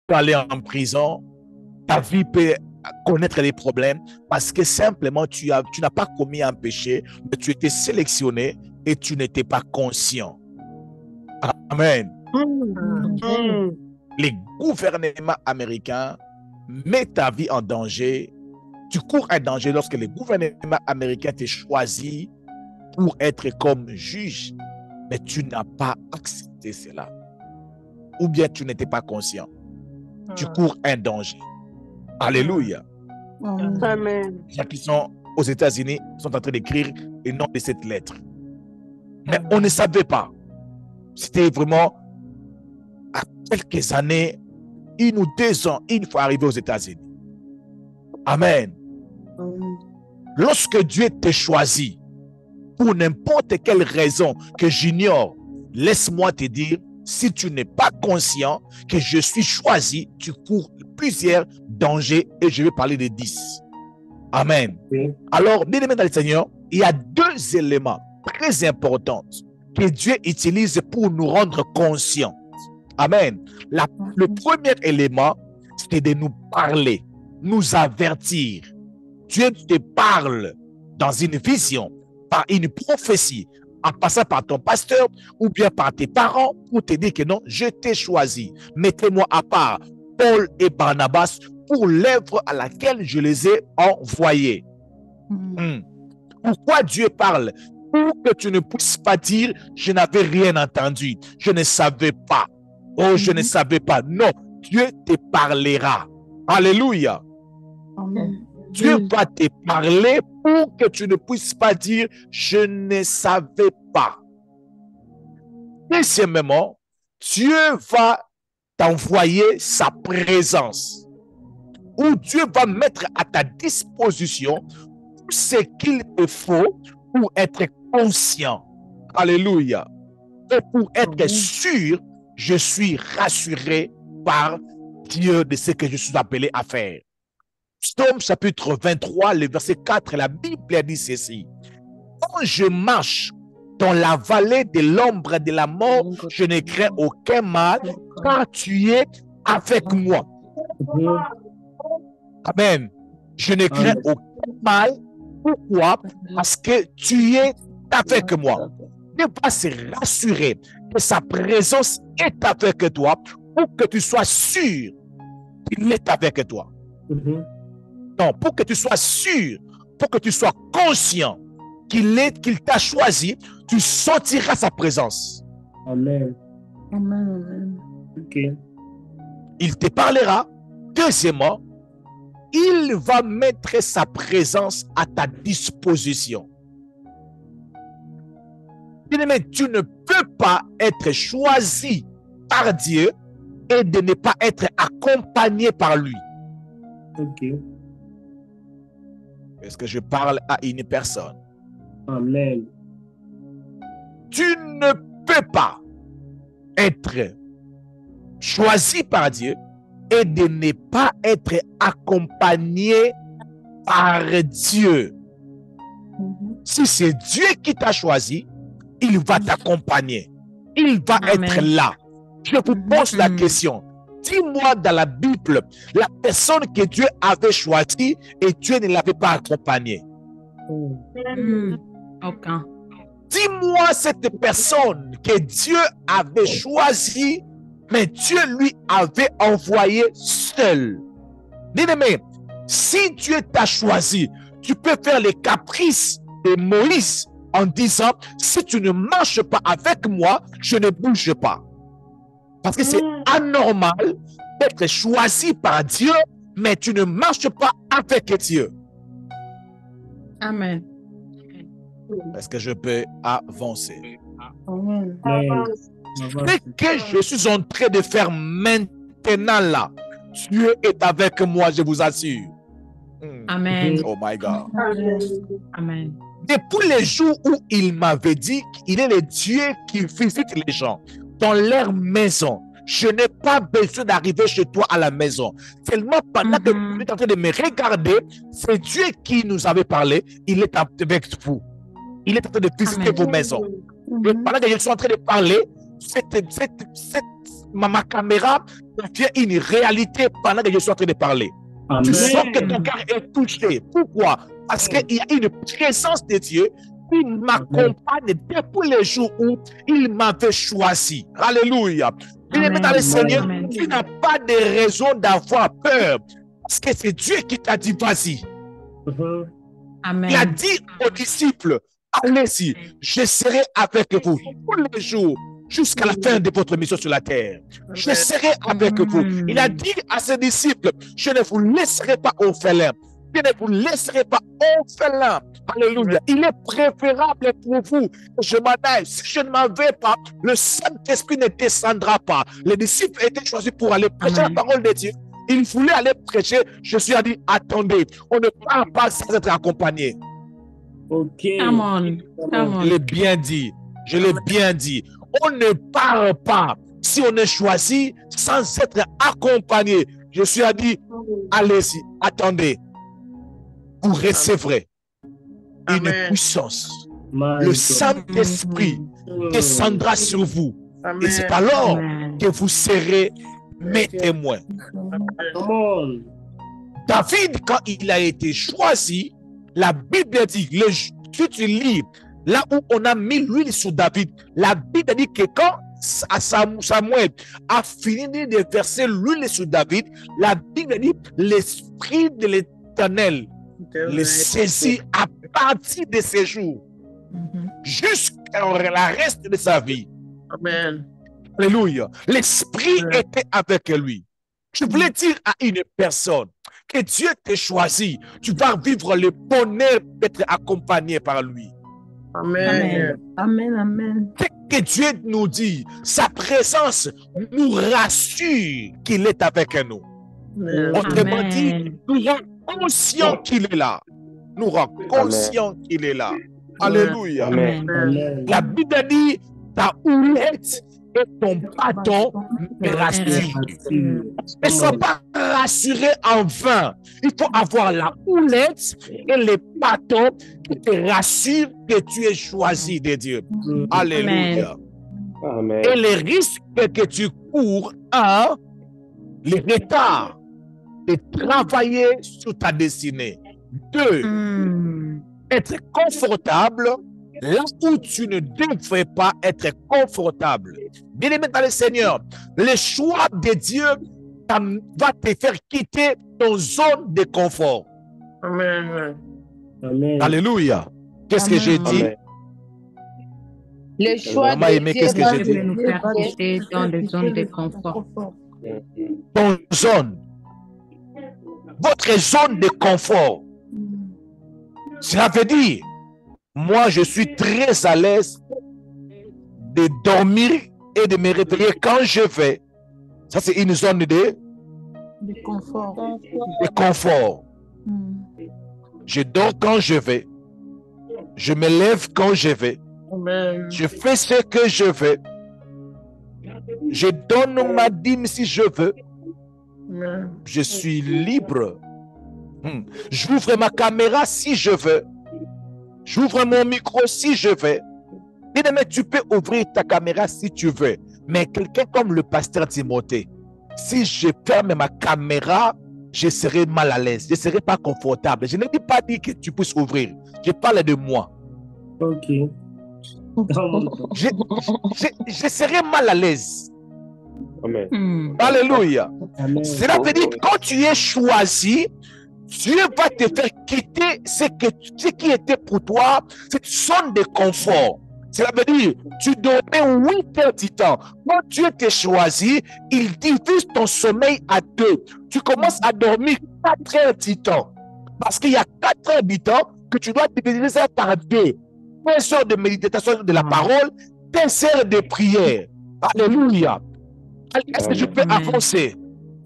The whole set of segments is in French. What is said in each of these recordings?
peux aller en prison, ta vie peut connaître des problèmes parce que simplement tu n'as pas commis un péché, mais tu étais sélectionné et tu n'étais pas conscient. Amen. Amen. Les gouvernements américains mettent ta vie en danger. Tu cours un danger lorsque les gouvernements américains t'ont choisi pour être comme juge, mais tu n'as pas accepté cela. Ou bien tu n'étais pas conscient. Tu cours un danger. Alléluia. Amen. Les gens qui sont aux États-Unis sont en train d'écrire le nom de cette lettre. Mais on ne savait pas. C'était vraiment à quelques années, 1 ou 2 ans, il faut arriver aux États-Unis. Amen. Lorsque Dieu t'a choisi, pour n'importe quelle raison que j'ignore, laisse-moi te dire, si tu n'es pas conscient que je suis choisi, tu cours plusieurs dangers et je vais parler de 10. Amen. Oui. Alors, bien aimé dans le Seigneur, il y a 2 éléments très importants que Dieu utilise pour nous rendre conscients. Amen. Le premier élément, c'est de nous parler, nous avertir. Dieu te parle dans une vision, par une prophétie, en passant par ton pasteur ou bien par tes parents pour te dire que non, je t'ai choisi. Mettez-moi à part Paul et Barnabas pour l'œuvre à laquelle je les ai envoyés. Pourquoi Dieu parle? Pour que tu ne puisses pas dire, je n'avais rien entendu, je ne savais pas. Oh, je ne savais pas. Non, Dieu te parlera. Alléluia. Amen. Dieu va te parler pour que tu ne puisses pas dire, je ne savais pas. Deuxièmement, Dieu va t'envoyer sa présence, où Dieu va mettre à ta disposition tout ce qu'il te faut pour être conscient. Alléluia. Et pour être sûr, je suis rassuré par Dieu de ce que je suis appelé à faire. Psaume chapitre 23, le verset 4, la Bible dit ceci. Quand je marche dans la vallée de l'ombre de la mort, je ne crains aucun mal, car tu es avec moi. Amen. Je ne crains aucun mal. Pourquoi? Parce que tu es avec moi. Dieu va se rassurer que sa présence est avec toi pour que tu sois sûr qu'il est avec toi. Non, pour que tu sois sûr, pour que tu sois conscient qu'il t'a choisi, tu sentiras sa présence. Amen. Amen. Okay. Il te parlera. Deuxièmement, il va mettre sa présence à ta disposition. Bien-aimé, tu ne peux pas être choisi par Dieu et de ne pas être accompagné par lui. Ok. Est-ce que je parle à une personne? Amen. Tu ne peux pas être choisi par Dieu et de ne pas être accompagné par Dieu. Si c'est Dieu qui t'a choisi, il va t'accompagner. Il va être là. Je vous pose la question. Dis-moi dans la Bible, la personne que Dieu avait choisie et Dieu ne l'avait pas accompagnée. Aucun. Dis-moi cette personne que Dieu avait choisie, mais Dieu lui avait envoyé seul. Bien-aimé, si Dieu t'a choisi, tu peux faire les caprices de Moïse en disant, si tu ne marches pas avec moi, je ne bouge pas. Parce que c'est anormal d'être choisi par Dieu, mais tu ne marches pas avec Dieu. Amen. Est-ce que je peux avancer? Amen. Ce que je suis en train de faire maintenant là, Dieu est avec moi, je vous assure. Amen. Oh my God. Amen. Depuis les jours où il m'avait dit qu'il est le Dieu qui visite les gens dans leur maison, je n'ai pas besoin d'arriver chez toi à la maison. Seulement pendant que vous êtes en train de me regarder, c'est Dieu qui nous avait parlé. Il est avec vous. Il est en train de visiter vos maisons. Et pendant que je suis en train de parler, ma caméra devient une réalité pendant que je suis en train de parler. Amen. Tu sens que ton cœur est touché. Pourquoi? Parce qu'il y a une présence de Dieu qui m'accompagne depuis les jours où il m'avait choisi. Alléluia. Bien-aimé dans le Seigneur, tu n'as pas de raison d'avoir peur. Parce que c'est Dieu qui t'a dit vas-y. Amen. Il a dit aux disciples, allez-y, je serai avec vous tous les jours jusqu'à la fin de votre mission sur la terre. Je serai avec vous. Il a dit à ses disciples, je ne vous laisserai pas orphelins. Je ne vous laisserai pas orphelins. Alléluia. Il est préférable pour vous que je m'en aille. Si je ne m'en vais pas, le Saint-Esprit ne descendra pas. Les disciples étaient choisis pour aller prêcher la parole de Dieu. Ils voulaient aller prêcher. Je suis dit, attendez, on ne part pas sans être accompagné. Ok. Come on. Come on. Je l'ai bien dit. Je l'ai bien dit. On ne part pas si on est choisi sans être accompagné. Je suis dit, allez-y, attendez. Vous recevrez une puissance. Le Saint-Esprit descendra sur vous. Et c'est alors que vous serez mes témoins. David, quand il a été choisi, la Bible dit, si tu lis là où on a mis l'huile sur David, la Bible dit que quand Samuel a fini de verser l'huile sur David, la Bible dit l'Esprit de l'Éternel le saisit à partir de ses jours jusqu'à la reste de sa vie. Amen. Alléluia. L'Esprit était avec lui. Je voulais dire à une personne que Dieu t'a choisi. Tu vas vivre le bonheur d'être accompagné par lui. Amen. Amen. Amen. Que Dieu nous dit, sa présence nous rassure qu'il est avec nous. Autrement dit, nous rend conscient qu'il est là. Nous rend conscient qu'il est là. Alléluia. Amen. La Bible dit, ta houlette et ton bâton me rassurent. Ne sois pas rassuré en vain. Il faut avoir la houlette et les bâtons qui te rassurent que tu es choisi de Dieu. Alléluia. Amen. Et les risques que tu cours, un, les retards de travailler sur ta destinée. Deux, être confortable là où tu ne devrais pas être confortable. Bien-aimé dans le Seigneur, le choix de Dieu va te faire quitter ton zone de confort. Amen. Amen. Alléluia. Qu'est-ce que j'ai dit? Amen. Le choix Maman de aimé, Dieu qu'est-ce que va j'ai dit? Nous faire quitter dans des zones de confort. Ton zone. Votre zone de confort. Cela veut dire, moi je suis très à l'aise de dormir et de me réveiller quand je vais. Ça c'est une zone de confort. de confort. Je dors quand je vais. Je me lève quand je vais. Amen. Je fais ce que je veux. Je donne ma dîme si je veux. Amen. Je suis libre. J'ouvre ma caméra si je veux. J'ouvre mon micro si je veux. Bien-aimé, tu peux ouvrir ta caméra si tu veux. Mais quelqu'un comme le pasteur Timothée, si je ferme ma caméra, je serai mal à l'aise. Je ne serai pas confortable. Je ne dis pas dire que tu puisses ouvrir. Je parle de moi. Ok. Je serai mal à l'aise. Amen. Alléluia. Amen. Cela veut dire que quand tu es choisi, Dieu va te faire quitter ce qui était pour toi, cette zone de confort. Cela veut dire, tu dormais 8 heures du temps. Quand Dieu t'a choisi, il divise ton sommeil à 2. Tu commences à dormir 4 heures du temps. Parce qu'il y a 4 heures du temps que tu dois diviser ça par 2. 15 heures de méditation de la parole, 15 heures de prière. Alléluia. Est-ce que je peux avancer?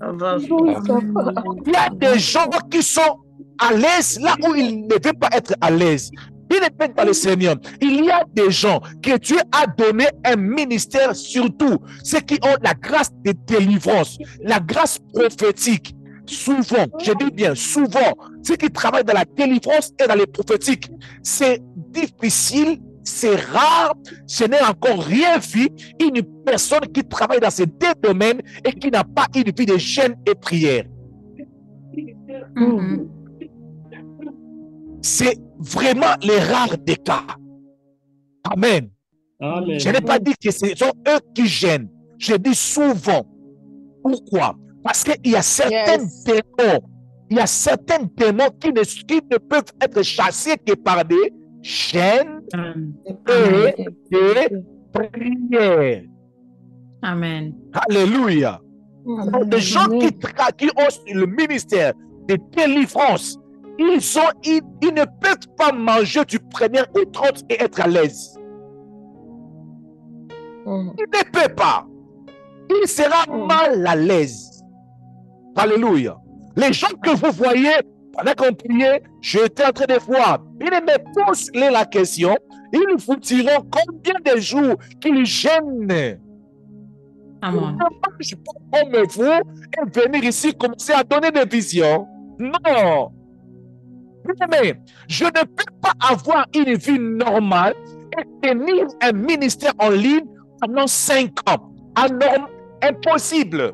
Il y a des gens qui sont à l'aise là où ils ne veulent pas être à l'aise. Bien aimé dans le Seigneur, il y a des gens que Dieu a donné un ministère, surtout ceux qui ont la grâce de délivrance, la grâce prophétique. Souvent, je dis bien souvent, ceux qui travaillent dans la délivrance et dans les prophétiques, c'est difficile c'est rare, je n'ai encore rien vu, une personne qui travaille dans ces deux domaines et qui n'a pas une vie de jeûne et prière. C'est vraiment les rares des cas. Amen. Amen. Je n'ai pas dit que ce sont eux qui gênent. Je dis souvent. Pourquoi? Parce qu'il y a certains démons. Il y a certains démons qui ne peuvent être chassés que par des gênes et des prières. Amen. Alléluia. Les gens qui ont le ministère de délivrance, ils ne peuvent pas manger du premier au 30 et être à l'aise. Il ne peut pas. Il sera mal à l'aise. Alléluia. Les gens que vous voyez, pendant qu'on priait, j'étais en train de voir. Ils me posent la question. Ils vous diront combien de jours qu'ils gênent. Amen. Je ne peux pas comme vous et venir ici commencer à donner des visions. Non. Mais je ne peux pas avoir une vie normale et tenir un ministère en ligne pendant 5 ans. Impossible.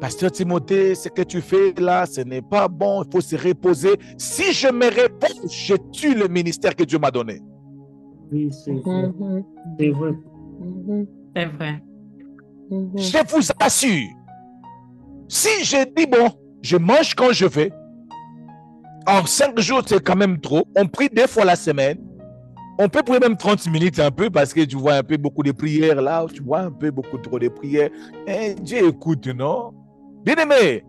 Pasteur Timothée, ce que tu fais là, ce n'est pas bon, il faut se reposer. Si je me repose, je tue le ministère que Dieu m'a donné. Oui, c'est vrai. C'est vrai. C'est vrai. Je vous assure, si je dis bon, je mange quand je vais, en 5 jours, c'est quand même trop. On prie 2 fois la semaine. On peut prier même 30 minutes un peu parce que tu vois un peu beaucoup de prières là, tu vois un peu beaucoup trop de prières. Et Dieu écoute, non? Bien aimé,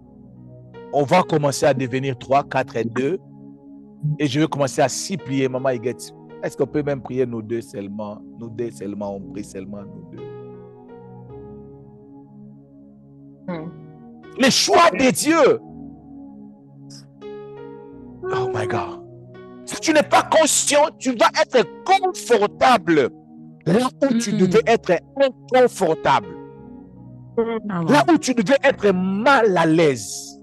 on va commencer à devenir 3, 4 et 2 et je vais commencer à 6 prier, Maman Iguette. Est-ce qu'on peut même prier nous deux seulement? Nous deux seulement, on prie seulement nous deux. Le choix de Dieu. Oh my God. Si tu n'es pas conscient, tu vas être confortable là où tu devais être inconfortable. Là où tu devais être mal à l'aise.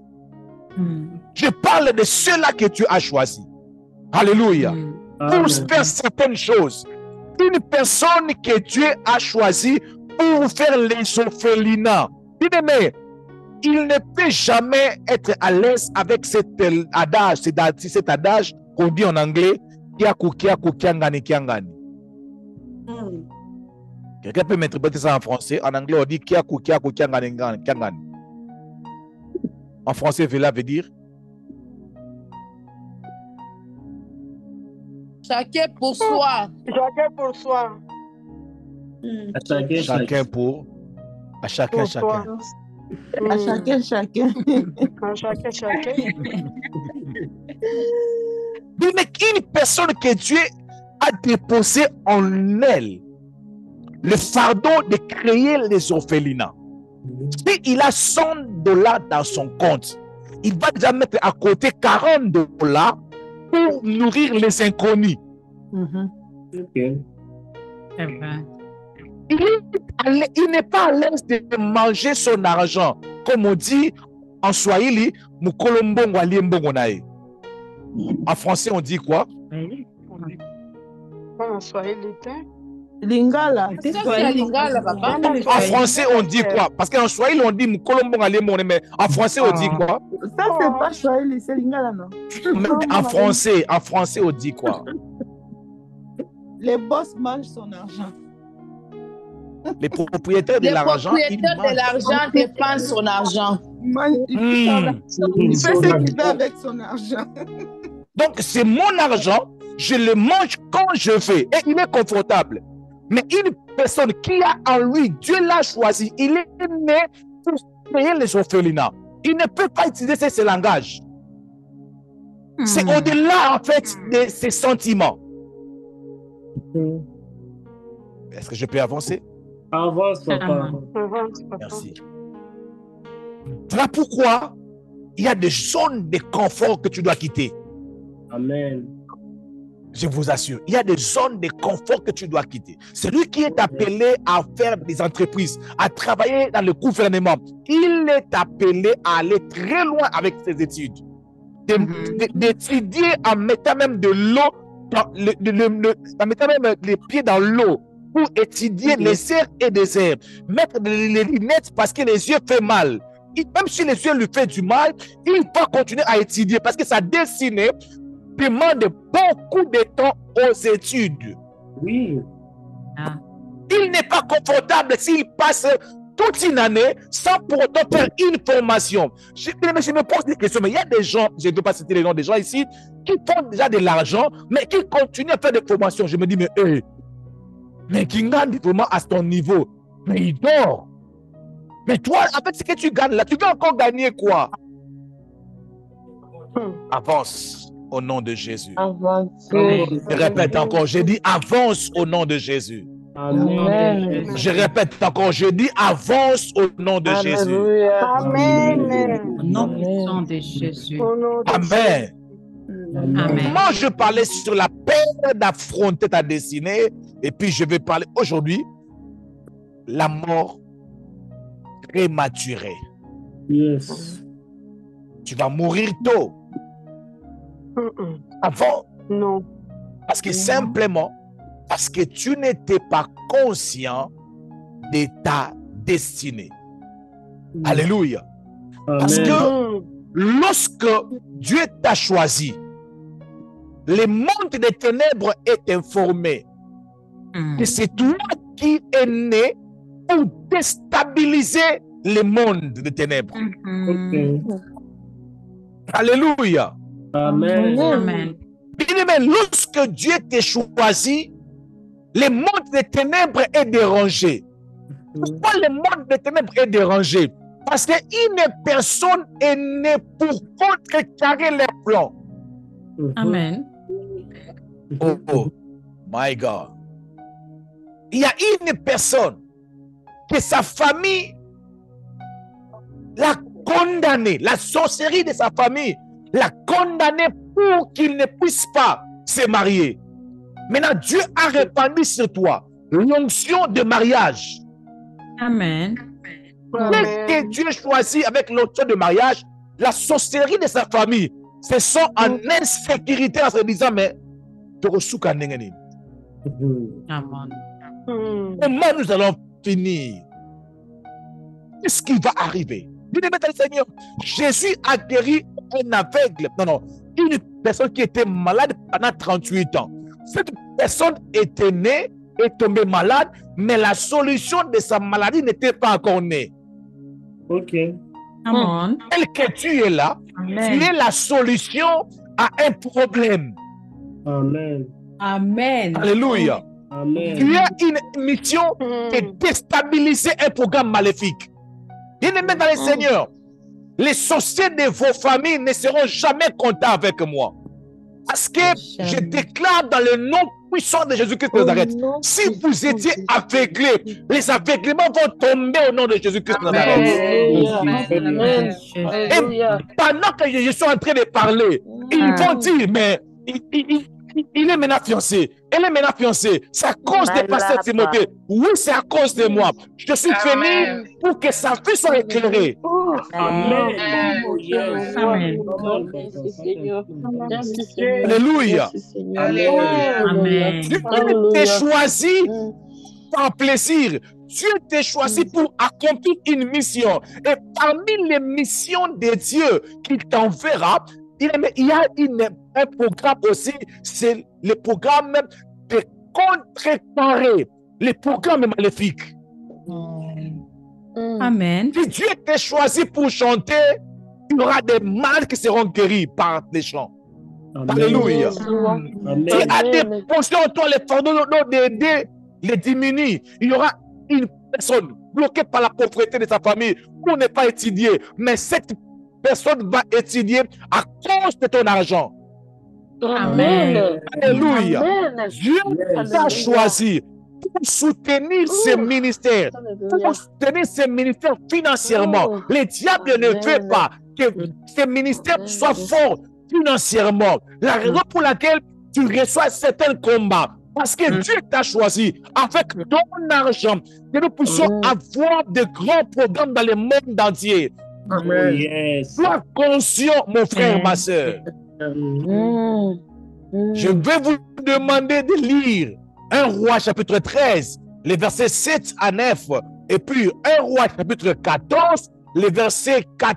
Je parle de ceux-là que tu as choisis. Alléluia. Pour faire certaines choses. Une personne que Dieu a choisie pour faire les orphelinats. Bien-aimé, il ne peut jamais être à l'aise avec cet adage qu'on dit en anglais, kiaku kiaku kiangani kiangani. Quelqu'un peut m'interpréter ça en français. En anglais, on dit kiaku kiaku kiangani kiangani. En français, cela veut dire chacun pour soi. Chacun pour soi. chacun pour à chacun chacun. À chacun, chacun. À chacun, chacun. Mais une personne que Dieu a déposé en elle le fardeau de créer les orphelinats. Si il a $100 dans son compte, il va déjà mettre à côté $40 pour nourrir les inconnus. Okay. C'est vrai. Il n'est pas à l'aise de manger son argent. Comme on dit en Swahili, Mukolombongo aliembongo nae. En français, on dit quoi? En Swahili, Lingala. Lingala, papa. En français, on dit quoi? Parce qu'en Swahili, on dit Mukolombongo aliembongo, mais en français, on dit quoi? Ça, c'est pas Swahili, c'est Lingala, non? En français, on dit quoi? Les boss mangent son argent. Les propriétaires de l'argent, dépensent son argent. Il fait ce qu'il veut avec son argent. Donc, c'est mon argent, je le mange quand je veux et il est confortable. Mais une personne qui a en lui, Dieu l'a choisi, il est né pour payer les orphelinats. Il ne peut pas utiliser ce langage. C'est au-delà, en fait, de ses sentiments. Est-ce que je peux avancer? Avance, papa. Merci. Voilà pourquoi il y a des zones de confort que tu dois quitter. Amen. Je vous assure, il y a des zones de confort que tu dois quitter. Celui qui est appelé à faire des entreprises, à travailler dans le gouvernement, il est appelé à aller très loin avec ses études. d'étudier en mettant même de l'eau, en mettant même les pieds dans l'eau pour étudier les herbes et des herbes. Mettre les lunettes parce que les yeux font mal. Même si les yeux lui font du mal, il va continuer à étudier parce que sa destinée demande beaucoup de temps aux études. Oui. Il n'est pas confortable s'il passe toute une année sans pour autant faire une formation. Je me pose des questions, mais il y a des gens, je ne veux pas citer les noms des gens ici, qui font déjà de l'argent, mais qui continuent à faire des formations. Je me dis, mais qui gagne vraiment à ton niveau, mais il dort. Mais toi, avec ce que tu gagnes là, tu veux encore gagner quoi? Avance au nom de Jésus. Avance. Je répète encore, j'ai dit avance au nom de Jésus. Amen. Je répète encore, je dis avance au nom de Jésus. Amen. Au nom puissant de Jésus. Au nom de Amen. Amen. Moi, je parlais sur la peine d'affronter ta destinée, et puis je vais parler aujourd'hui la mort prématurée. Yes. Tu vas mourir tôt. Avant, Non. parce que simplement, parce que tu n'étais pas conscient de ta destinée. Alléluia. Parce que lorsque Dieu t'a choisi, le monde des ténèbres est informé que c'est toi qui es né pour déstabiliser le monde des ténèbres. Alléluia. Amen. Amen. Bien-aimé, lorsque Dieu t'a choisi, le monde des ténèbres est dérangé. Pourquoi le monde des ténèbres est dérangé? Parce qu'une personne est née pour contrecarrer les plans. Amen. Oh, my God. Il y a une personne que sa famille l'a condamné, la sorcellerie de sa famille l'a condamné pour qu'il ne puisse pas se marier. Maintenant, Dieu a répandu sur toi l'onction de mariage. Amen. Dès que Dieu choisit avec l'onction de mariage, la sorcellerie de sa famille se sent en insécurité en se disant, mais Amen. comment nous allons finir? Qu'est-ce qui va arriver? Bien-aimé dans le Seigneur, Jésus a guéri un aveugle, une personne qui était malade pendant 38 ans. Cette personne était née, est tombée malade, mais la solution de sa maladie n'était pas encore née. Ok. Amen. Tel que tu es là, tu es la solution à un problème. Amen. Amen. Alléluia. Amen. Tu as une mission de déstabiliser un programme maléfique. Bien-aimé dans le Seigneur, les sorciers de vos familles ne seront jamais contents avec moi. Parce que je déclare dans le nom puissant de Jésus-Christ de Nazareth, si vous étiez aveuglés, les aveuglements vont tomber au nom de Jésus-Christ de Nazareth. Et pendant que je suis en train de parler, ils vont dire, mais il est maintenant fiancé. Elle est maintenant fiancée. C'est à cause de pasteur Timothée. Oui, c'est à cause de moi. Je suis venu pour que sa vie soit éclairée. Amen. Alléluia. Amen. Dieu t'a choisi par plaisir. Dieu t'a choisi pour accomplir une mission. Et parmi les missions de Dieu qu'il t'enverra, il y a un programme aussi, c'est le programme de contrecarrer les programmes maléfiques. Amen. Si Dieu t'a choisi pour chanter, il y aura des malades qui seront guéris par les chants. Alléluia. Amen. Il y a des potions en toi, les fardeaux d'aider, les diminuer. Il y aura une personne bloquée par la pauvreté de sa famille pour ne pas étudier. Mais cette personne va étudier à cause de ton argent. Amen. Alléluia. Dieu t'a choisi pour soutenir ces ministères, pour soutenir ces ministères financièrement. Le diable ne veut pas que ces ministères soient forts financièrement. La raison pour laquelle tu reçois certains combats, parce que Dieu t'a choisi avec ton argent, que nous puissions avoir de grands programmes dans le monde entier. Oh, Amen. yes. Sois conscient, mon frère, ma soeur. Je vais vous demander de lire 1 Roi chapitre 13, les versets 7 à 9, et puis 1 Roi chapitre 14, les versets 1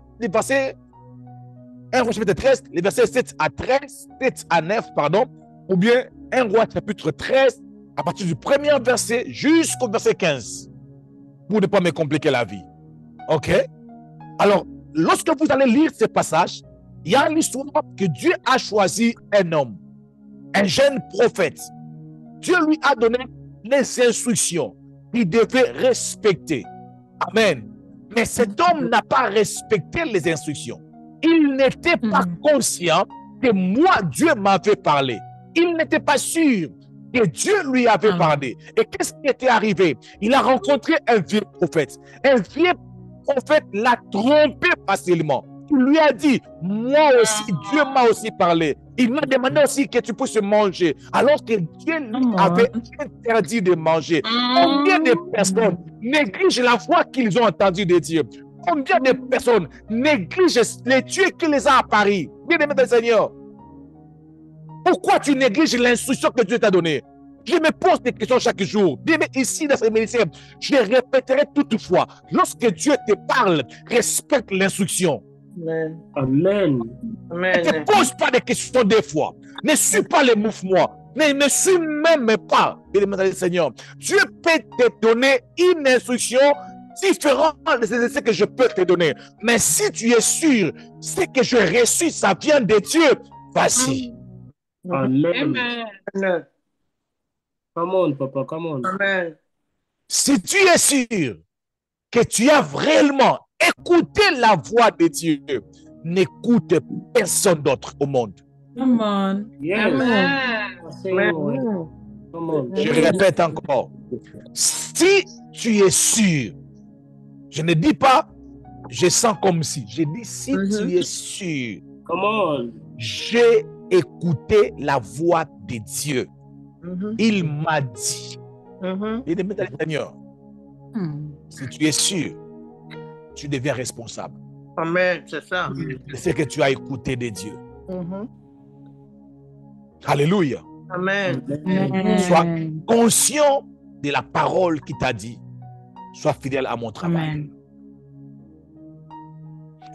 Roi chapitre 13, les versets 7 à 9, pardon, ou bien 1 Roi chapitre 13, à partir du premier verset jusqu'au verset 15, pour ne pas me compliquer la vie. OK? Alors, lorsque vous allez lire ces passages, il y a l'histoire que Dieu a choisi un homme, un jeune prophète. Dieu lui a donné les instructions qu'il devait respecter. Amen. Mais cet homme n'a pas respecté les instructions. Il n'était pas conscient que moi, Dieu m'avait parlé. Il n'était pas sûr que Dieu lui avait parlé. Et qu'est-ce qui était arrivé? Il a rencontré un vieux prophète. Un vieux prophète l'a trompé facilement. Il lui a dit, moi aussi, Dieu m'a aussi parlé. Il m'a demandé aussi que tu puisses manger, alors que Dieu lui avait interdit de manger. Combien de personnes négligent la foi qu'ils ont entendue de Dieu? Combien de personnes négligent les dieux qui les a apparus? Bien-aimé de Seigneur, pourquoi tu négliges l'instruction que Dieu t'a donnée? Je me pose des questions chaque jour. Bien, mais ici, dans ce ministère, je répéterai toutefois, lorsque Dieu te parle, respecte l'instruction. Amen. Ne te pose pas de questions des fois. Ne suis pas les mouvements. Ne suis même pas, bien-aimé Seigneur. Dieu peut te donner une instruction différente de ce que je peux te donner. Mais si tu es sûr, ce que je reçu, ça vient de Dieu, vas-y. Amen. Amen. Come on, papa, come on. Amen. Si tu es sûr que tu as réellement écouté la voix de Dieu, n'écoute personne d'autre au monde. Come on. Yes. Amen. Come on. Je répète encore. Si tu es sûr, je ne dis pas je sens comme si, je dis si tu es sûr, Come on. j'ai écouté la voix de Dieu. Il m'a dit. Bien-aimé dans le Seigneur, si tu es sûr, tu deviens responsable. Amen, c'est ça. De ce que tu as écouté de Dieu. Alléluia. Amen. Sois conscient de la parole qu'il t'a dit. Sois fidèle à mon travail. Amen.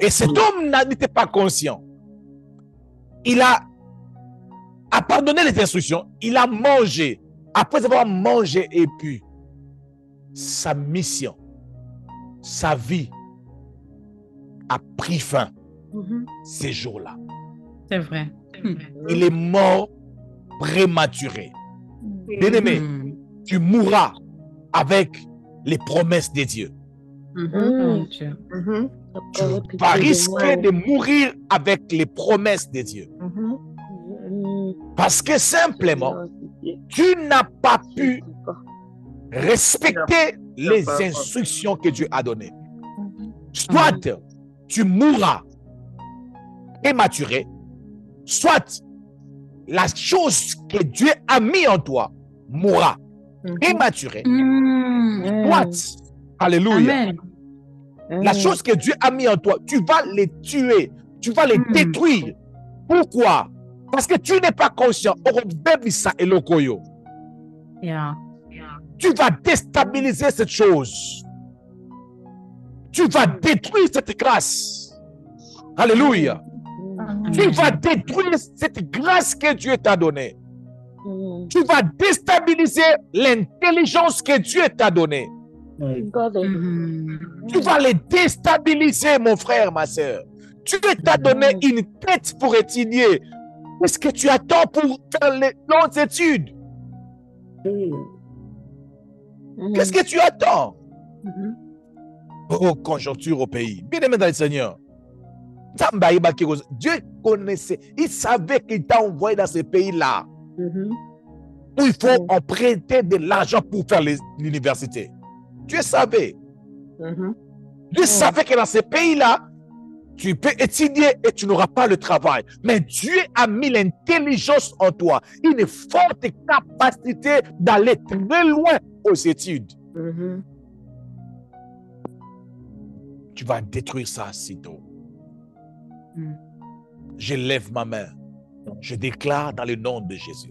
Et cet homme n'était pas conscient. Il a abandonné les instructions. Il a mangé. Après avoir mangé et bu, sa mission, sa vie a pris fin ces jours-là. C'est vrai. Il est mort prématuré. Bien-aimé, tu mourras avec les promesses de Dieu. Oh, Dieu. Tu vas risquer de mourir avec les promesses de Dieu. Parce que simplement, tu n'as pas pu respecter les instructions que Dieu a données. Soit tu mourras prématuré, soit la chose que Dieu a mis en toi mourra prématuré, soit, alléluia, Amen. la chose que Dieu a mis en toi, tu vas les tuer, tu vas les détruire. Pourquoi? Parce que tu n'es pas conscient. Yeah. Tu vas déstabiliser cette chose. Tu vas détruire cette grâce. Alléluia. Tu vas détruire cette grâce que Dieu t'a donnée. Tu vas déstabiliser l'intelligence que Dieu t'a donnée. Tu vas les déstabiliser, mon frère, ma soeur. Dieu t'a donné une tête pour étudier. Qu'est-ce que tu attends pour faire les longues études? Qu'est-ce que tu attends? Oh, conjoncture au pays. Bien-aimé dans le Seigneur. Dieu connaissait, il savait qu'il t'a envoyé dans ce pays-là. Où il faut en prêter de l'argent pour faire l'université. Dieu savait. Dieu savait que dans ce pays-là, tu peux étudier et tu n'auras pas le travail. Mais Dieu a mis l'intelligence en toi, une forte capacité d'aller très loin aux études. tu vas détruire ça sitôt. Mm. Je lève ma main. Je déclare dans le nom de Jésus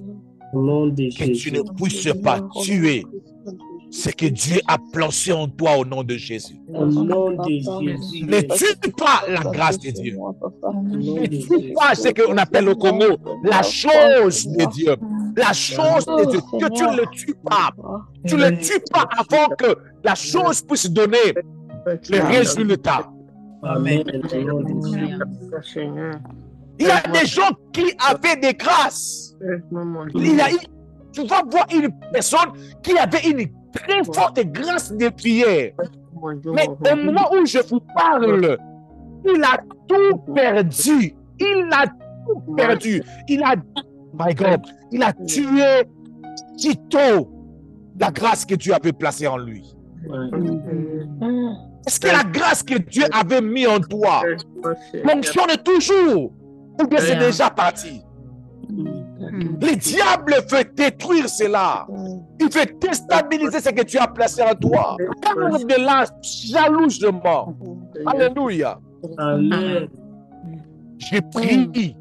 Au nom de que tu Jésus. ne puisses pas tuer ce que Dieu a placé en toi au nom de Jésus. Au nom de Jésus. Ne tue pas la grâce de Dieu. Au nom Ne de tue Jésus. pas ce qu'on appelle au Congo la chose de Dieu. La chose de Dieu. Que tu ne le tues pas. Tu ne le tues pas avant que la chose puisse donner le résultat. Amen. Au nom de Jésus. Il y a des gens qui avaient des grâces. Tu vas voir une personne qui avait une très forte grâce de prière. Mais au moment où je vous parle, il a tout perdu. Il a tout perdu. My God, il a tué sitôt la grâce que Dieu avait placée en lui. Est-ce que la grâce que Dieu avait mis en toi fonctionne toujours? Ou bien c'est déjà parti? Le diable veut détruire cela. Il veut déstabiliser ce que tu as placé en toi. Parle de là jalousement. Alléluia. Amen. Je prie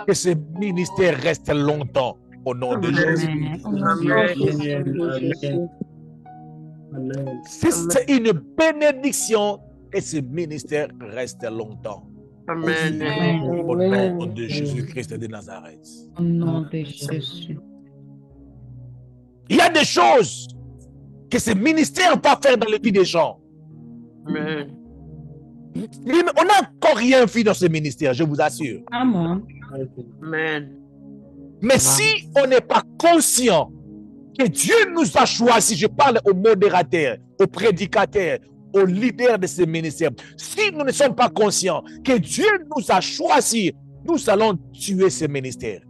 que ce ministère reste longtemps au nom de Jésus. Amen. Amen. Si c'est une bénédiction, que ce ministère reste longtemps. Amen. Au nom de Jésus-Christ de Nazareth. Au nom de Jésus. Il y a des choses que ce ministère va faire dans la vie des gens. Amen. On n'a encore rien vu dans ce ministère, je vous assure. Amen. Amen. Mais si on n'est pas conscient que Dieu nous a choisis, je parle aux modérateurs, aux prédicateurs, aux leaders de ce ministère, si nous ne sommes pas conscients que Dieu nous a choisis, nous allons tuer ce ministère.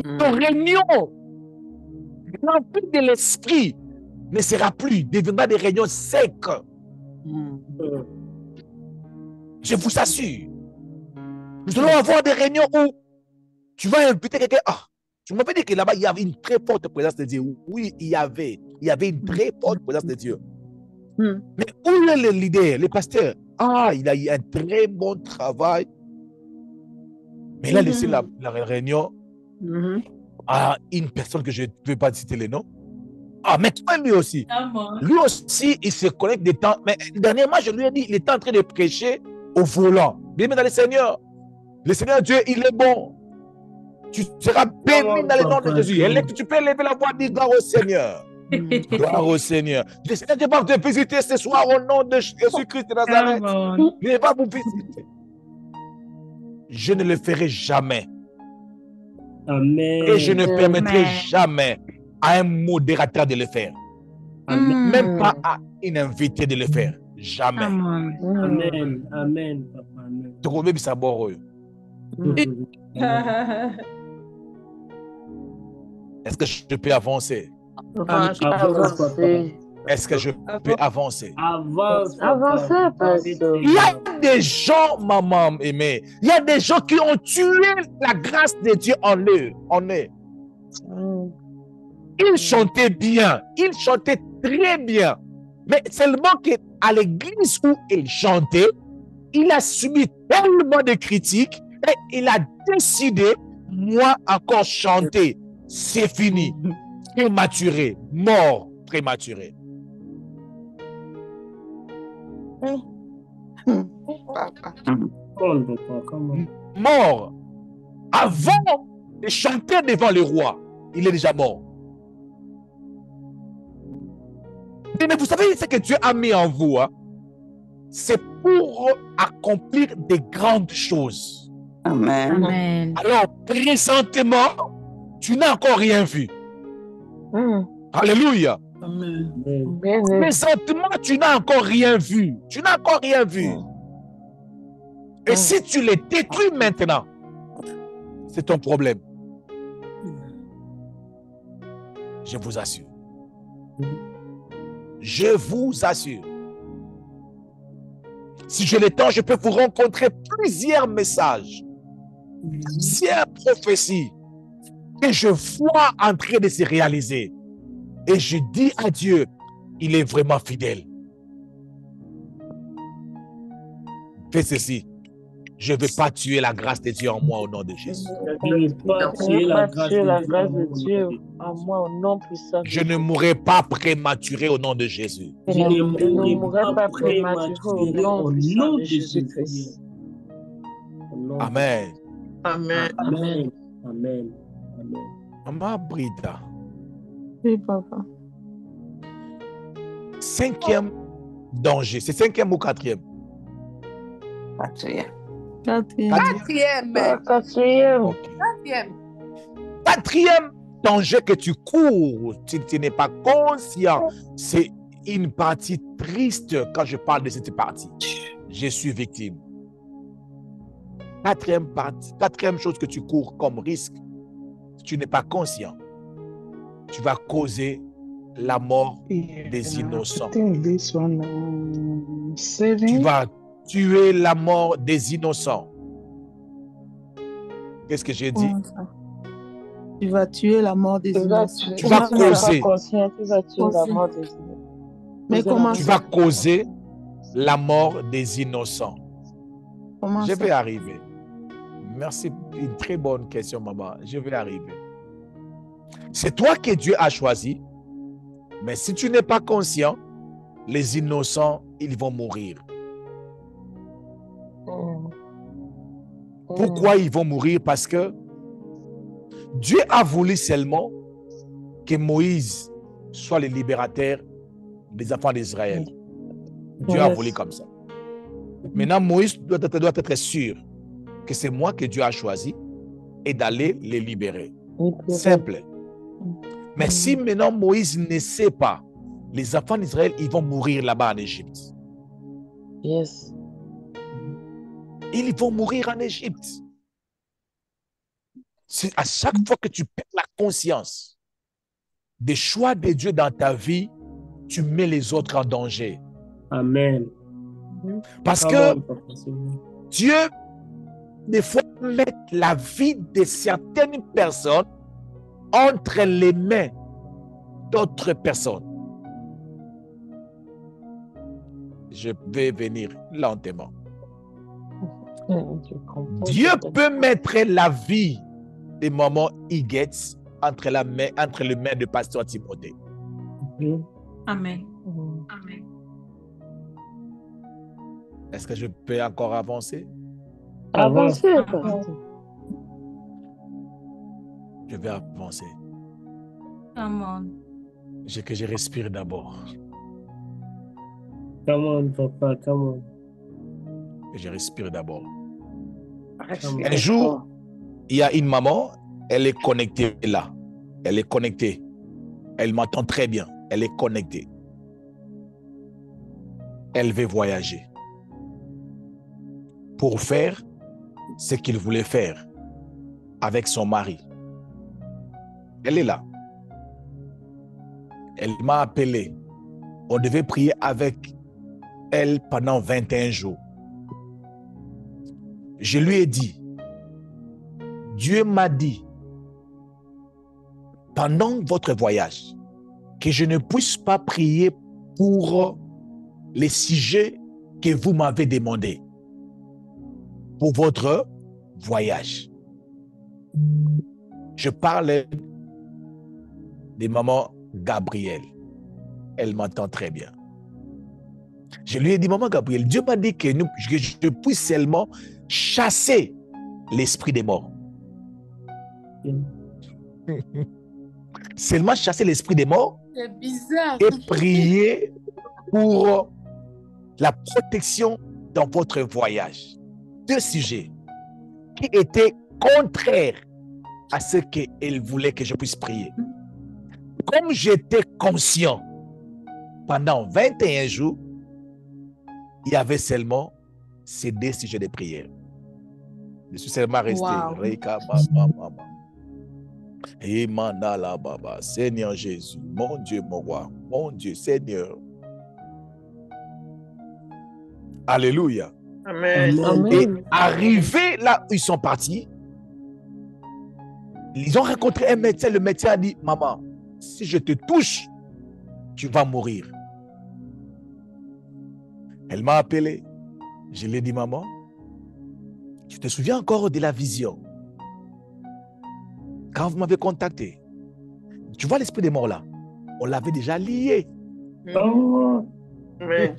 Nos réunions remplies de l'esprit ne sera plus, deviendra des réunions secs. Je vous assure. Nous allons avoir des réunions où tu vas inviter quelqu'un. Ah, tu m'avais dit que là-bas, il y avait une très forte présence de Dieu. Oui, il y avait une très forte présence de Dieu. Mais où est le leader, le pasteur? Ah, il a eu un très bon travail. Mais il a laissé la réunion à une personne que je ne peux pas citer le nom. Ah, mais toi, lui aussi. Lui aussi, il se connecte des temps. Mais dernièrement, je lui ai dit, il est en train de prêcher au volant. Bien dans le Seigneur. Le Seigneur Dieu, il est bon. Tu seras béni dans le nom de Jésus. Tu peux lever la voix et dire gloire au Seigneur. Gloire au Seigneur. Le Seigneur va te visiter ce soir au nom de Jésus-Christ de Nazareth. Il va vous visiter. Je ne le ferai jamais. Amen. Et je ne permettrai jamais à un modérateur de le faire. Même pas à une invitée de le faire. Jamais. Amen. Amen. Amen. Papa. Amen. Tu remets ça bon. Est-ce que je peux avancer? Est-ce que je peux avancer? Avance. Avancez, pasteur. Il y a des gens, maman aimée, il y a des gens qui ont tué la grâce de Dieu en eux. Ils chantaient bien, ils chantaient très bien. Mais seulement qu'à l'église où il chantait, il a subi tellement de critiques et il a décidé, moi encore chanter, c'est fini. Prématuré, mort prématuré. Mort. Avant de chanter devant le roi, il est déjà mort. Mais vous savez ce que Dieu a mis en vous, hein? C'est pour accomplir des grandes choses. Amen. Amen. Alors, présentement, tu n'as encore rien vu. Alléluia. Présentement, tu n'as encore rien vu. Tu n'as encore rien vu. Et si tu les détruis maintenant, c'est ton problème. Je vous assure. Je vous assure. Si j'ai le temps, je peux vous rencontrer plusieurs messages, plusieurs prophéties que je vois en train de se réaliser. Et je dis à Dieu, il est vraiment fidèle. Fais ceci. Je ne vais pas tuer la grâce de Dieu en moi au nom de Jésus. Je ne vais pas tuer la grâce de Dieu en moi au nom puissant de Je ne mourrai pas prématuré au nom de Jésus. Je ne mourrai mourrai pas prématuré au nom puissant de Jésus-Christ. Amen. Amen. Amen. Amen. Amen. Maman Brita. Oui, papa. 5e danger. C'est 5e ou 4e? Quatrième. Quatrième. Quatrième. Ok. Quatrième. 4e danger que tu cours, tu n'es pas conscient. C'est une partie triste quand je parle de cette partie. Je suis victime. 4e partie, 4e chose que tu cours comme risque, si tu n'es pas conscient, tu vas causer la mort des innocents. Tu vas tuer la mort des innocents. Qu'est-ce que j'ai dit? Tu vas tuer la mort des innocents. Tu vas causer. Tu vas tuer la mort des innocents. Mais comment Tu ça? vas causer la mort des innocents. Comment Je ça? vais arriver. Merci, une très bonne question, maman. Je vais arriver. C'est toi que Dieu a choisi, mais si tu n'es pas conscient, les innocents, ils vont mourir. Pourquoi ils vont mourir? Parce que Dieu a voulu seulement que Moïse soit le libérateur des enfants d'Israël. Dieu a voulu comme ça. Maintenant, Moïse doit être sûr que c'est moi que Dieu a choisi et d'aller les libérer. Simple. Mais si maintenant Moïse ne sait pas, les enfants d'Israël, ils vont mourir là-bas en Égypte. Yes. Ils vont mourir en Égypte. C'est à chaque fois que tu perds la conscience des choix de Dieu dans ta vie, tu mets les autres en danger. Amen. Parce que Dieu, des fois, met la vie de certaines personnes entre les mains d'autres personnes. Je vais venir lentement. Dieu peut mettre la vie de maman Higuette entre les mains de pasteur Timothée. Amen. Amen. Est-ce que je peux encore avancer? Avancez. Je vais avancer. Come on. Que je respire d'abord. Come on, papa, come on. Que je respire d'abord. Respire. Un jour, il y a une maman, elle est connectée là. Elle est connectée. Elle m'entend très bien. Elle est connectée. Elle veut voyager pour faire ce qu'il voulait faire avec son mari. Elle est là. Elle m'a appelé. On devait prier avec elle pendant 21 jours. Je lui ai dit, Dieu m'a dit, pendant votre voyage, que je ne puisse pas prier pour les sujets que vous m'avez demandé pour votre voyage. Je parle de maman Gabrielle. Elle m'entend très bien. Je lui ai dit, maman Gabrielle, Dieu m'a dit que je puisse seulement chasser l'esprit des morts. Seulement chasser l'esprit des morts. C'est bizarre. Et prier pour la protection dans votre voyage. 2 sujets qui étaient contraires à ce qu'elle voulait que je puisse prier. Comme j'étais conscient, pendant 21 jours, il y avait seulement ces 2 sujets de prière. Je suis seulement resté. Wow. Et mandala baba, Seigneur Jésus, mon Dieu, mon roi, mon Dieu, Seigneur. Alléluia. Amen. Et arrivé là où ils sont partis, ils ont rencontré un médecin. Le médecin a dit, maman, si je te touche, tu vas mourir. Elle m'a appelé. Je lui ai dit, maman, tu te souviens encore de la vision? Quand vous m'avez contacté, tu vois l'esprit des morts là, on l'avait déjà lié. Oh. Amen.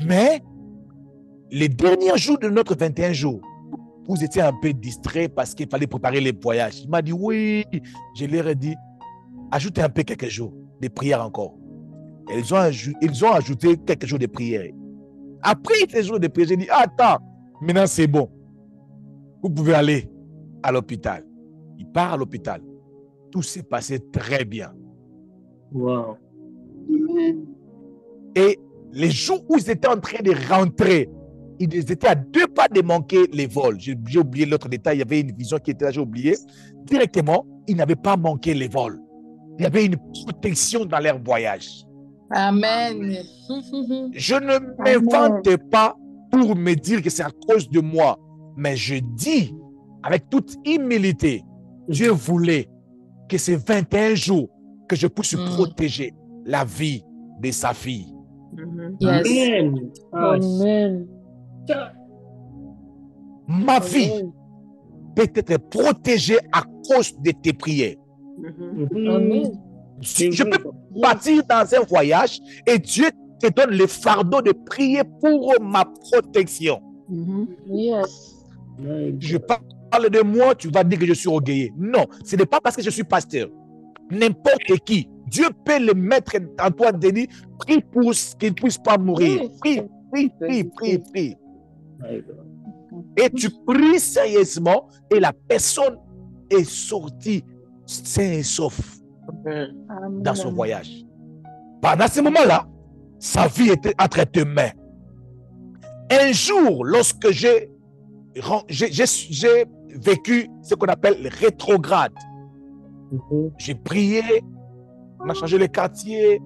Mais les derniers jours de notre 21 jours, vous étiez un peu distrait parce qu'il fallait préparer les voyages. Il m'a dit oui. Je leur ai dit, ajoutez un peu quelques jours de prière encore. Ils ont ajouté quelques jours de prière. Après ces jours de prière, j'ai dit, attends, maintenant c'est bon. Vous pouvez aller à l'hôpital. Il part à l'hôpital. Tout s'est passé très bien. Wow. Et les jours où ils étaient en train de rentrer, ils étaient à 2 pas de manquer les vols. J'ai oublié l'autre détail. Il y avait une vision qui était là, j'ai oublié. Directement, ils n'avaient pas manqué les vols. Il y avait une protection dans leur voyage. Amen. Je ne m'invente pas pour me dire que c'est à cause de moi, mais je dis avec toute humilité, Dieu voulait que ces 21 jours, que je puisse protéger la vie de sa fille. Yes. Amen. Amen. Ma vie peut être protégée à cause de tes prières. Amen. Je peux partir dans un voyage et Dieu te donne le fardeau de prier pour ma protection. Yes. Je parle de moi, tu vas dire que je suis orgueilleux. Non, ce n'est pas parce que je suis pasteur. N'importe qui, Dieu peut le mettre en toi de dire, prie pour qu'il ne puisse pas mourir. Prie, prie, prie, prie, prie. Et tu pries sérieusement et la personne est sortie sain et sauf dans son voyage. Pendant ce moment-là, sa vie était entre tes mains. Un jour, lorsque j'ai vécu ce qu'on appelle le rétrograde, j'ai prié, on a changé le quartier,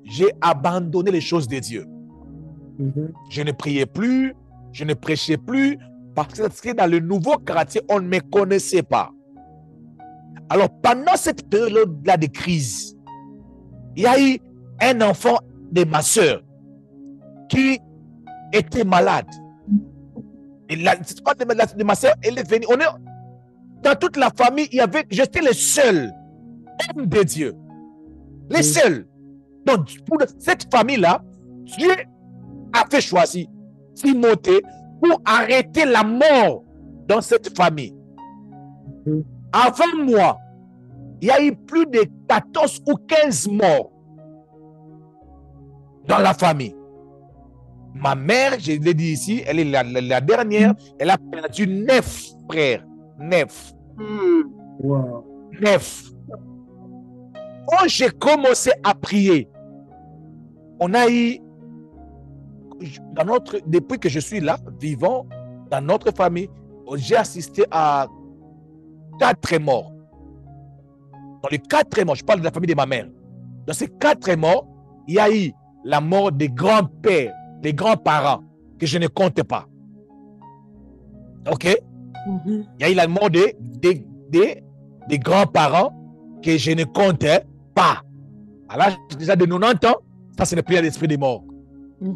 j'ai abandonné les choses de Dieu. Je ne priais plus, je ne prêchais plus, parce que dans le nouveau quartier, on ne me connaissait pas. Alors, pendant cette période-là de crise, il y a eu un enfant de ma soeur qui était malade. Et de ma soeur, elle est venue. Dans toute la famille, j'étais le seul homme de Dieu. Les seuls. Donc, pour cette famille-là, Dieu a fait choisir Timothée pour arrêter la mort dans cette famille. Avant moi, il y a eu plus de 14 ou 15 morts dans la famille. Ma mère, je l'ai dit ici, elle est la dernière, elle a perdu 9 frères. 9. Wow. 9. Quand j'ai commencé à prier, on a eu, depuis que je suis là, vivant, dans notre famille, j'ai assisté à 4 morts. Dans les 4 morts, je parle de la famille de ma mère. Dans ces 4 morts, il y a eu la mort des grands-pères, des grands-parents, que je ne compte pas. OK? Il y a eu la mort des grands-parents que je ne comptais pas. À l'âge déjà de 90 ans, ça, ce n'est plus l'esprit des morts.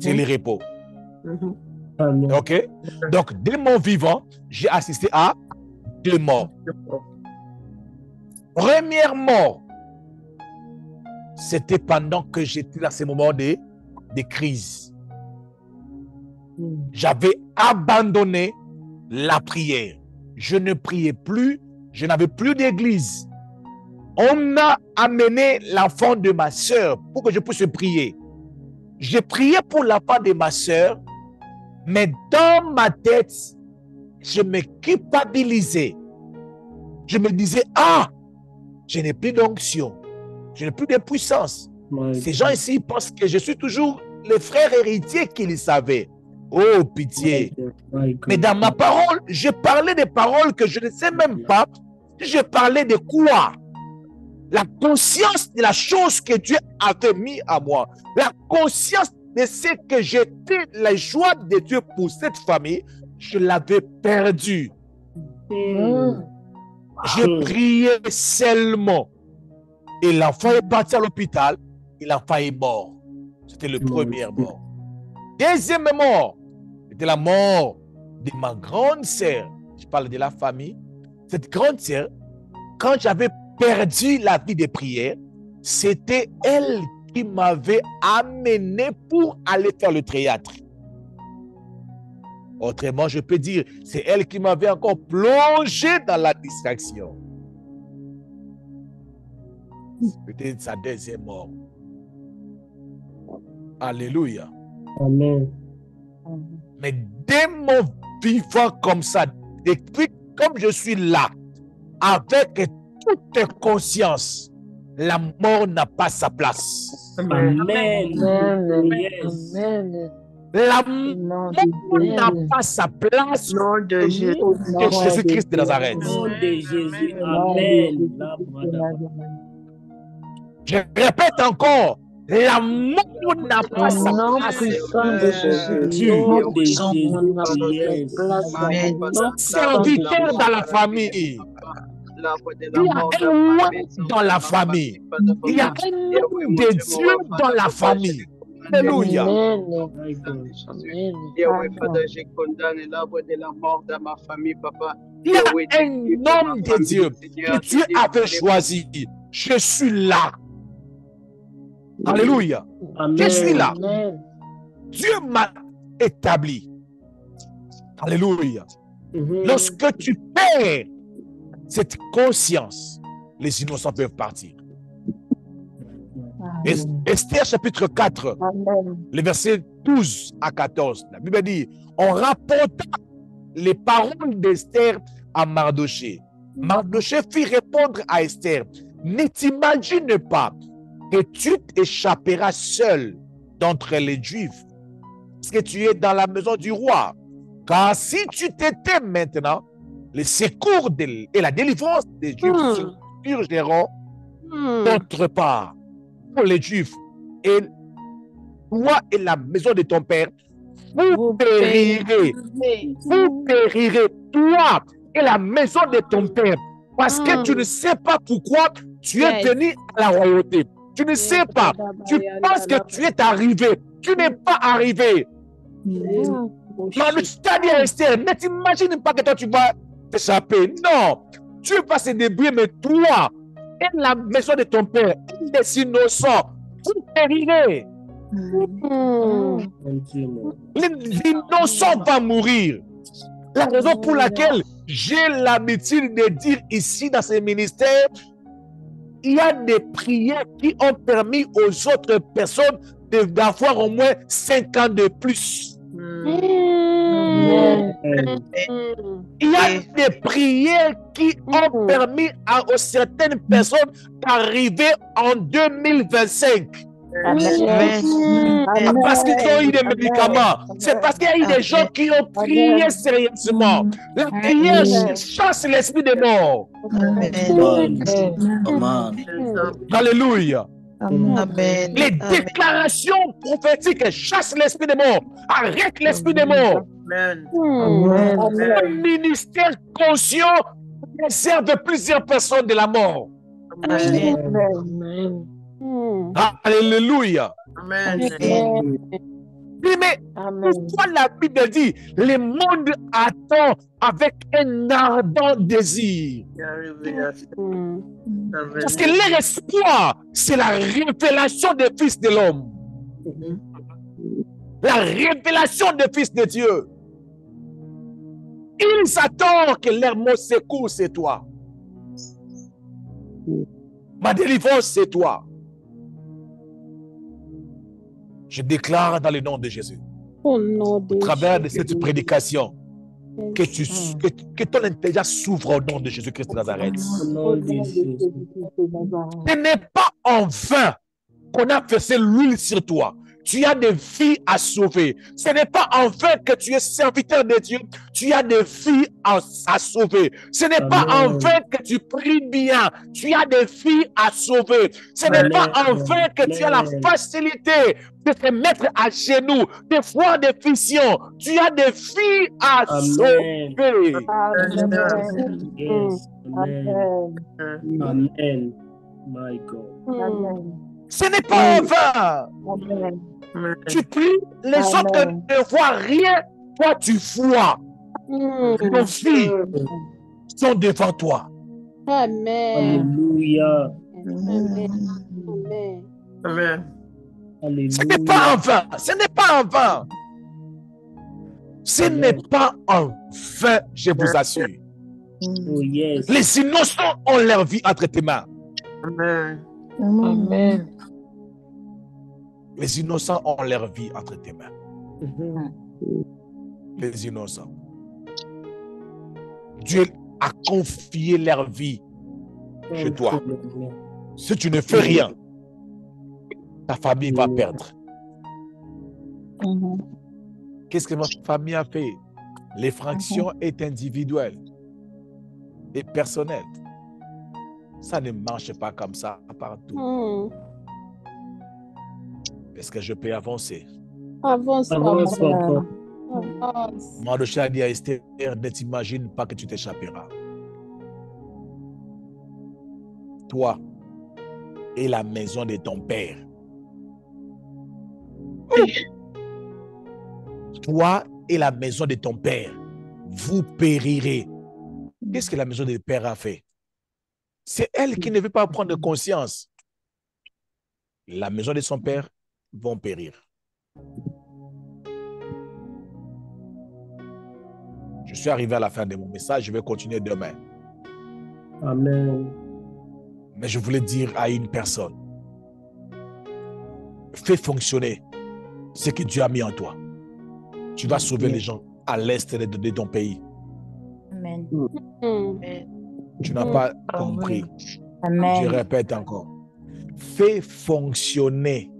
C'est le repos. Amen. OK? Donc, dès mon vivant, j'ai assisté à 2 morts. Première mort, c'était pendant que j'étais dans ces moments de crise. J'avais abandonné la prière. Je ne priais plus, je n'avais plus d'église. On a amené l'enfant de ma soeur pour que je puisse prier. J'ai prié pour l'enfant de ma soeur, mais dans ma tête, je me culpabilisais. Je me disais, je n'ai plus d'onction, je n'ai plus de puissance. Ces gens ici pensent que je suis toujours le frère héritier qu'ils savaient. Oh, pitié. Mais dans ma parole, je parlais des paroles que je ne sais même pas. Je parlais de quoi? La conscience de la chose que Dieu avait mis à moi. La conscience de ce que j'étais, la joie de Dieu pour cette famille, je l'avais perdue. Je priais seulement. Et l'enfant est parti à l'hôpital et l'enfant est mort. C'était le premier mort. deuxième mort était la mort de ma grande sœur. Je parle de la famille. Cette grande sœur, quand j'avais perdu la vie de prière, c'était elle qui m'avait amené pour aller faire le théâtre. Autrement, je peux dire, c'est elle qui m'avait encore plongé dans la distraction. C'était sa deuxième mort. Alléluia. Amen. Mais dès mon vivant comme ça, depuis comme je suis là, avec toute conscience, la mort n'a pas sa place. Amen. Yes. Amen. La mort n'a pas sa place Nom de Jésus. de Jésus-Christ de Nazareth. Nom de Jésus. Amen. Je répète encore, la mort n'a pas sa Nom place. puissant de Jésus. Nom de Jésus. Serviteur dans la famille. Il y a un roi dans la famille. Il y a un homme de Dieu dans la famille. Alléluia. J'ai condamné l'œuvre de la mort dans ma famille, papa. Il y a un homme de Dieu que Dieu avait choisi. Je suis là. Alléluia. Je suis là. Dieu m'a établi. Alléluia. Lorsque tu perds cette conscience, les innocents peuvent partir. Esther chapitre 4, les versets 12 à 14, la Bible dit, on rapporta les paroles d'Esther à Mardoché. Mardoché fit répondre à Esther, ne t'imagine pas que tu t'échapperas seul d'entre les Juifs, parce que tu es dans la maison du roi. Car si tu t'étais maintenant, les secours et la délivrance des Juifs surgiront d'autre part pour les Juifs. Et toi et la maison de ton père, vous périrez. Vous périrez, toi et la maison de ton père. Parce que tu ne sais pas pourquoi tu es venu à la royauté. Tu ne sais pas. Tu penses que tu es arrivé. Tu n'es pas arrivé. Tu as dit à Esther, ne t'imagine pas que toi tu vas t'échapper. Non. Tu vas se débrouiller, mais toi et la maison de ton père, les innocents, vous périrez. Les innocents vont mourir. La raison pour laquelle j'ai l'habitude de dire ici dans ce ministère, il y a des prières qui ont permis aux autres personnes d'avoir au moins 5 ans de plus. Il y a des prières qui ont permis à certaines personnes d'arriver en 2025. Parce qu'ils ont eu des médicaments. C'est parce qu'il y a eu des gens qui ont prié sérieusement. La prière chasse l'esprit des morts. Alléluia. Amen. Les déclarations prophétiques chassent l'esprit des morts. Arrête l'esprit des morts. Un ministère conscient préserve plusieurs personnes de la mort. Alléluia. Mais pourquoi la Bible dit le monde attend avec un ardent désir? Parce que leur espoir, c'est la révélation des fils de l'homme. La révélation des fils de Dieu. Ils attendent que leur mot secoue, c'est toi. Ma délivrance, c'est toi. Je déclare dans le nom de Jésus, Au nom de au travers de Jésus. cette prédication, que ton intelligence s'ouvre au nom de Jésus-Christ de Nazareth. Ce n'est pas en vain qu'on a versé l'huile sur toi. Tu as des vies à sauver. Ce n'est pas en vain que tu es serviteur de Dieu. Tu as des vies à sauver. Ce n'est pas en vain que tu pries bien. Tu as des vies à sauver. Ce n'est pas en vain que tu as la facilité de te mettre à genoux, de voir des visions. Tu as des vies à sauver. Yes. Amen. Amen. My God. Ce n'est pas un vain. Tu pries, les autres ne voient rien. Toi, tu vois. Nos filles sont devant toi. Amen. Alléluia. Amen. Alléluia. Ce n'est pas un vain. Ce n'est pas un vain. Ce n'est pas un vain, je vous assure. Oh yes. Les innocents ont leur vie entre tes mains. Amen. Amen. Les innocents ont leur vie entre tes mains. Mhm. Les innocents. Dieu a confié leur vie chez toi. Si tu ne fais rien, ta famille va perdre. Qu'est-ce que ma famille a fait? L'effraction est individuelle et personnelle. Ça ne marche pas comme ça partout. Est-ce que je peux avancer? Avance, Avance, papa. avance. Mardochée a dit à Esther, ne t'imagine pas que tu t'échapperas. Toi et la maison de ton père. Toi et la maison de ton père, vous périrez. Qu'est-ce que la maison de ton père a fait? C'est elle qui ne veut pas prendre conscience. La maison de son père vont périr. Je suis arrivé à la fin de mon message, je vais continuer demain. Amen. Mais je voulais dire à une personne, fais fonctionner ce que Dieu a mis en toi. Tu vas sauver les gens à l'est de ton pays. Amen. Tu n'as pas compris. Amen. Je répète encore. Fais fonctionner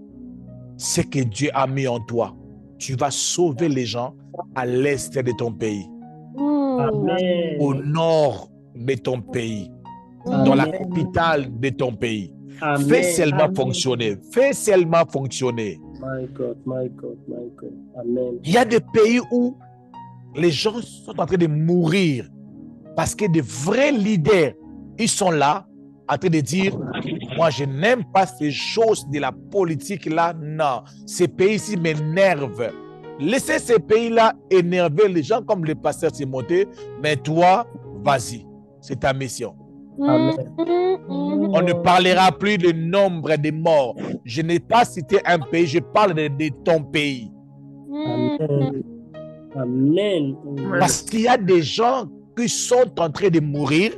ce que Dieu a mis en toi. Tu vas sauver les gens à l'est de ton pays, Amen. au nord de ton pays, dans la capitale de ton pays. Amen. Fais seulement Amen. fonctionner. Fais seulement fonctionner. My God, my God, my God. Amen. Il y a des pays où les gens sont en train de mourir parce que des vrais leaders, ils sont là en train de dire, moi je n'aime pas ces choses de la politique là, non. Ces pays-ci m'énervent. Laissez ces pays-là énerver les gens comme le pasteur Timothée, mais toi, vas-y, c'est ta mission. Amen. On ne parlera plus du nombre de morts. Je n'ai pas cité un pays, je parle de ton pays. Amen. Amen. Parce qu'il y a des gens qui sont en train de mourir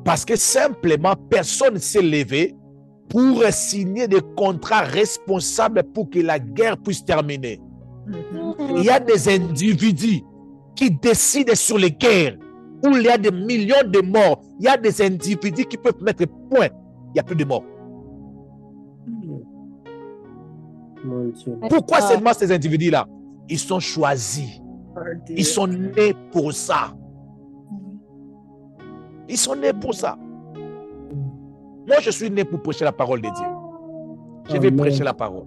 parce que simplement personne ne s'est levé pour signer des contrats responsables pour que la guerre puisse terminer. Il y a des individus qui décident sur les guerres où il y a des millions de morts. Il y a des individus qui peuvent mettre point. Il n'y a plus de morts. Mon Dieu. Pourquoi seulement ces individus-là? Ils sont choisis. Ils sont nés pour ça. Ils sont nés pour ça. Moi, je suis né pour prêcher la parole de Dieu. Je vais Amen. prêcher la parole.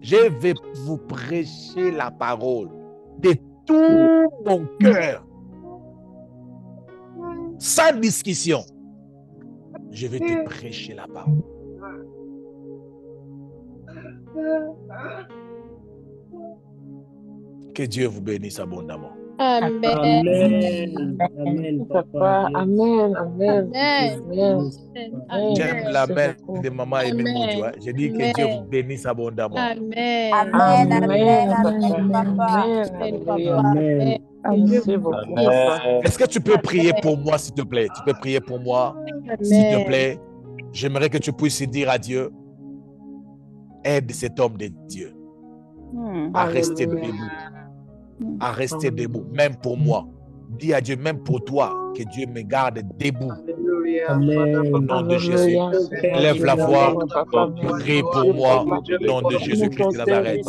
Je vais vous prêcher la parole de tout mon cœur. Sans discussion. Je vais te prêcher la parole. Que Dieu vous bénisse abondamment. Amen. Amen. Amen, papa. Amen. Amen. J'aime la main de maman et de mon Dieu. Je dis que Dieu vous bénisse abondamment. Amen. Amen. Amen. Amen, papa. Amen. Est-ce que tu peux prier pour moi, s'il te plaît? Tu peux prier pour moi, s'il te plaît? J'aimerais que tu puisses dire à Dieu, aide cet homme de Dieu à rester debout. À rester debout, même pour moi. Dis à Dieu, même pour toi, que Dieu me garde debout. Au nom de Jésus. Lève la voix, prie pour moi, au nom de Jésus-Christ de Nazareth.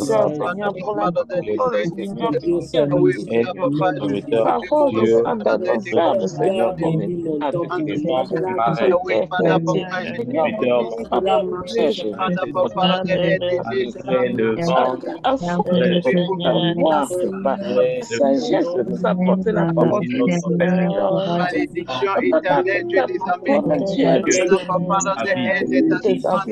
Malédiction éternelle, Dieu les a armées. Dieu, papa, là, de aide et d'assistance.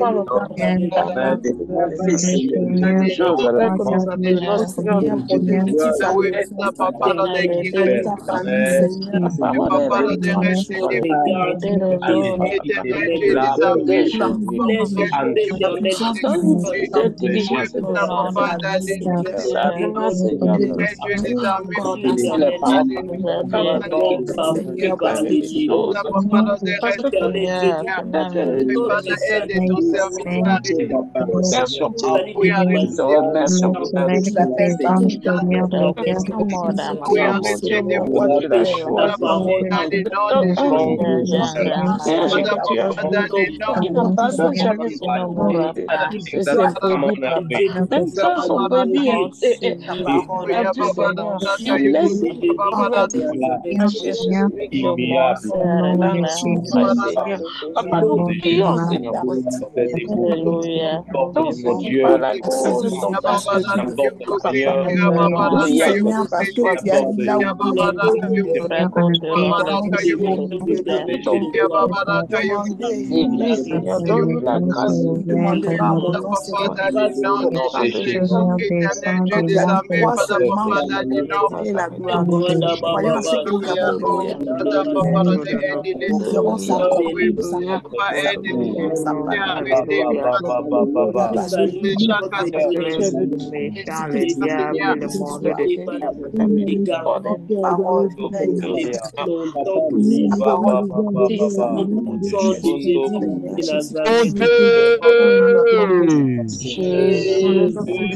Jésus.